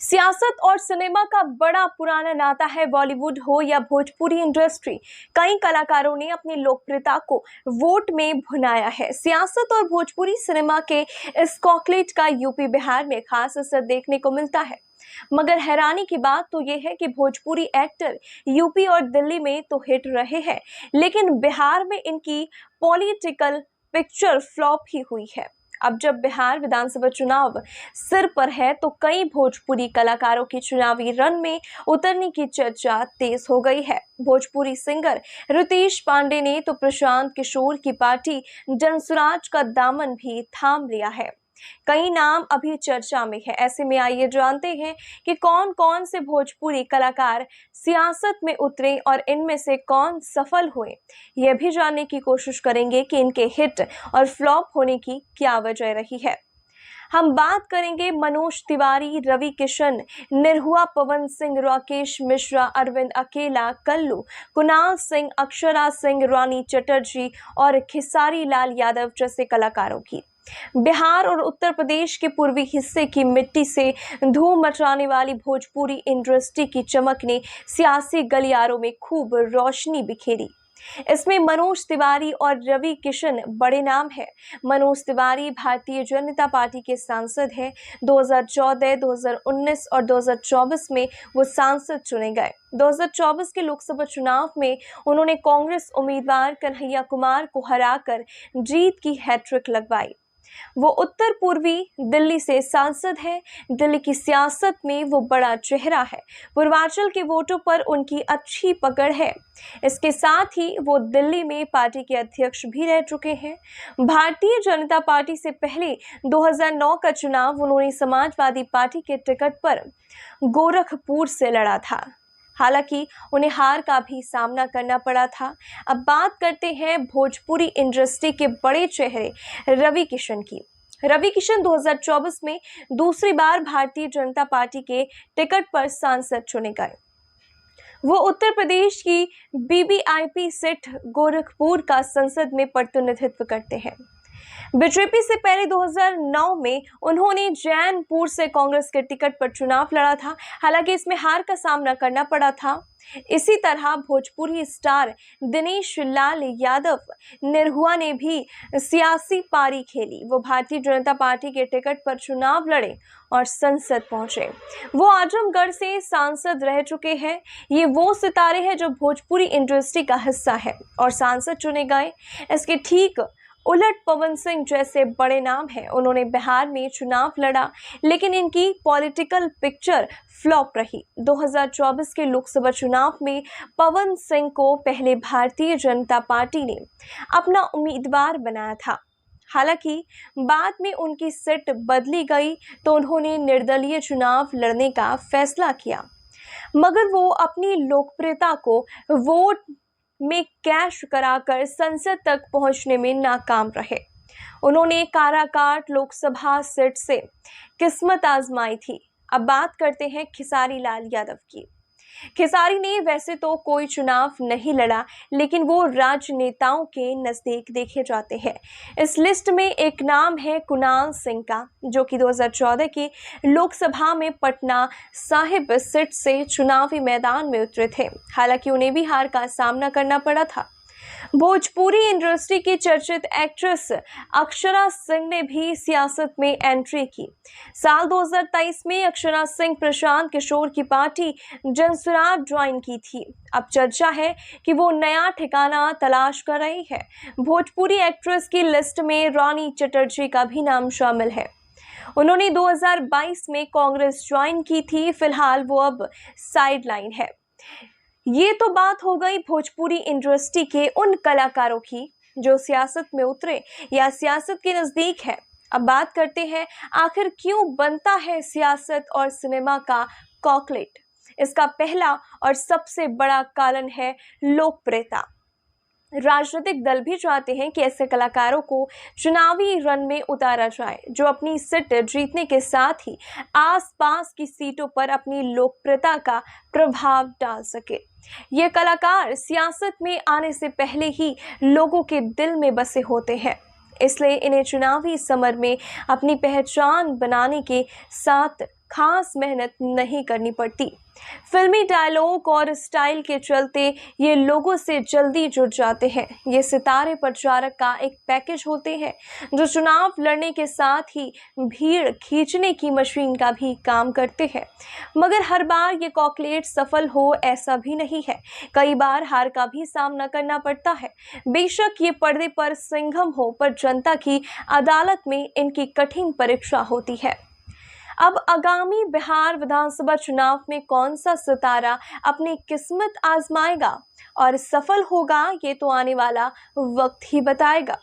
सियासत और सिनेमा का बड़ा पुराना नाता है। बॉलीवुड हो या भोजपुरी इंडस्ट्री, कई कलाकारों ने अपनी लोकप्रियता को वोट में भुनाया है। सियासत और भोजपुरी सिनेमा के इस कॉकलेट का यूपी बिहार में खास असर देखने को मिलता है। मगर हैरानी की बात तो यह है कि भोजपुरी एक्टर यूपी और दिल्ली में तो हिट रहे हैं, लेकिन बिहार में इनकी पॉलिटिकल पिक्चर फ्लॉप ही हुई है। अब जब बिहार विधानसभा चुनाव सिर पर है तो कई भोजपुरी कलाकारों की चुनावी रण में उतरने की चर्चा तेज हो गई है। भोजपुरी सिंगर रितेश पांडे ने तो प्रशांत किशोर की पार्टी जनसुराज का दामन भी थाम लिया है। कई नाम अभी चर्चा में है। ऐसे में आइए जानते हैं कि कौन कौन से भोजपुरी कलाकार सियासत में उतरे और इनमें से कौन सफल हुए। यह भी जानने की कोशिश करेंगे कि इनके हिट और फ्लॉप होने की क्या वजह रही है। हम बात करेंगे मनोज तिवारी, रवि किशन, निरहुआ पवन सिंह, राकेश मिश्रा, अरविंद अकेला, कल्लू, कुणाल सिंह, अक्षरा सिंह, रानी चटर्जी और खेसारी लाल यादव जैसे कलाकारों की। बिहार और उत्तर प्रदेश के पूर्वी हिस्से की मिट्टी से धूम मचाने वाली भोजपुरी इंडस्ट्री की चमक ने सियासी गलियारों में खूब रोशनी बिखेरी। इसमें मनोज तिवारी और रवि किशन बड़े नाम हैं। मनोज तिवारी भारतीय जनता पार्टी के सांसद हैं। 2014, 2019 और 2024 में वो सांसद चुने गए। 2024 के लोकसभा चुनाव में उन्होंने कांग्रेस उम्मीदवार कन्हैया कुमार को हराकर जीत की हैट्रिक लगवाई। वो उत्तर पूर्वी दिल्ली से सांसद है। दिल्ली की सियासत में वो बड़ा चेहरा है। पूर्वांचल के वोटों पर उनकी अच्छी पकड़ है। इसके साथ ही वो दिल्ली में पार्टी के अध्यक्ष भी रह चुके हैं। भारतीय जनता पार्टी से पहले 2009 का चुनाव उन्होंने समाजवादी पार्टी के टिकट पर गोरखपुर से लड़ा था। हालांकि उन्हें हार का भी सामना करना पड़ा था। अब बात करते हैं भोजपुरी इंडस्ट्री के बड़े चेहरे रवि किशन की। रवि किशन 2024 में दूसरी बार भारतीय जनता पार्टी के टिकट पर सांसद चुने गए। वो उत्तर प्रदेश की बीबीआईपी सीट गोरखपुर का संसद में प्रतिनिधित्व करते हैं। बीजेपी से पहले 2009 में उन्होंने जैनपुर से कांग्रेस के टिकट पर चुनाव लड़ा था। हालांकि इसमें हार का सामना करना पड़ा था। इसी तरह भोजपुरी स्टार दिनेश लाल यादव निरहुआ ने भी सियासी पारी खेली। वो भारतीय जनता पार्टी के टिकट पर चुनाव लड़े और संसद पहुंचे। वो आजमगढ़ से सांसद रह चुके हैं। ये वो सितारे हैं जो भोजपुरी इंडस्ट्री का हिस्सा है और सांसद चुने गए। इसके ठीक उलट पवन सिंह जैसे बड़े नाम हैं। उन्होंने बिहार में चुनाव लड़ा, लेकिन इनकी पॉलिटिकल पिक्चर फ्लॉप रही। 2024 के लोकसभा चुनाव में पवन सिंह को पहले भारतीय जनता पार्टी ने अपना उम्मीदवार बनाया था। हालांकि बाद में उनकी सीट बदली गई तो उन्होंने निर्दलीय चुनाव लड़ने का फैसला किया, मगर वो अपनी लोकप्रियता को वोट में कैश कराकर संसद तक पहुंचने में नाकाम रहे। उन्होंने काराकाट लोकसभा सीट से किस्मत आजमाई थी। अब बात करते हैं खेसारी लाल यादव की। खेसारी ने वैसे तो कोई चुनाव नहीं लड़ा, लेकिन वो राजनेताओं के नजदीक देखे जाते हैं। इस लिस्ट में एक नाम है कुणाल सिंह का, जो कि 2014 की लोकसभा में पटना साहिब सीट से चुनावी मैदान में उतरे थे। हालांकि उन्हें भी हार का सामना करना पड़ा था। भोजपुरी इंडस्ट्री की चर्चित एक्ट्रेस अक्षरा सिंह ने भी सियासत में एंट्री की। साल 2023 में अक्षरा सिंह प्रशांत किशोर की पार्टी जनसुराज ज्वाइन की थी। अब चर्चा है कि वो नया ठिकाना तलाश कर रही है। भोजपुरी एक्ट्रेस की लिस्ट में रानी चटर्जी का भी नाम शामिल है। उन्होंने 2022 में कांग्रेस ज्वाइन की थी। फिलहाल वो अब साइडलाइन है। ये तो बात हो गई भोजपुरी इंडस्ट्री के उन कलाकारों की जो सियासत में उतरे या सियासत के नजदीक है। अब बात करते हैं आखिर क्यों बनता है सियासत और सिनेमा का कॉकलेट। इसका पहला और सबसे बड़ा कारण है लोकप्रियता। राजनीतिक दल भी चाहते हैं कि ऐसे कलाकारों को चुनावी रण में उतारा जाए जो अपनी सीट जीतने के साथ ही आसपास की सीटों पर अपनी लोकप्रियता का प्रभाव डाल सके। ये कलाकार सियासत में आने से पहले ही लोगों के दिल में बसे होते हैं, इसलिए इन्हें चुनावी समर में अपनी पहचान बनाने के साथ खास मेहनत नहीं करनी पड़ती। फिल्मी डायलॉग और स्टाइल के चलते ये लोगों से जल्दी जुड़ जाते हैं। ये सितारे प्रचारक का एक पैकेज होते हैं जो चुनाव लड़ने के साथ ही भीड़ खींचने की मशीन का भी काम करते हैं। मगर हर बार ये कॉकटेल सफल हो ऐसा भी नहीं है। कई बार हार का भी सामना करना पड़ता है। बेशक ये पर्दे पर सिंघम हो, पर जनता की अदालत में इनकी कठिन परीक्षा होती है। अब आगामी बिहार विधानसभा चुनाव में कौन सा सितारा अपनी किस्मत आजमाएगा और सफल होगा, ये तो आने वाला वक्त ही बताएगा।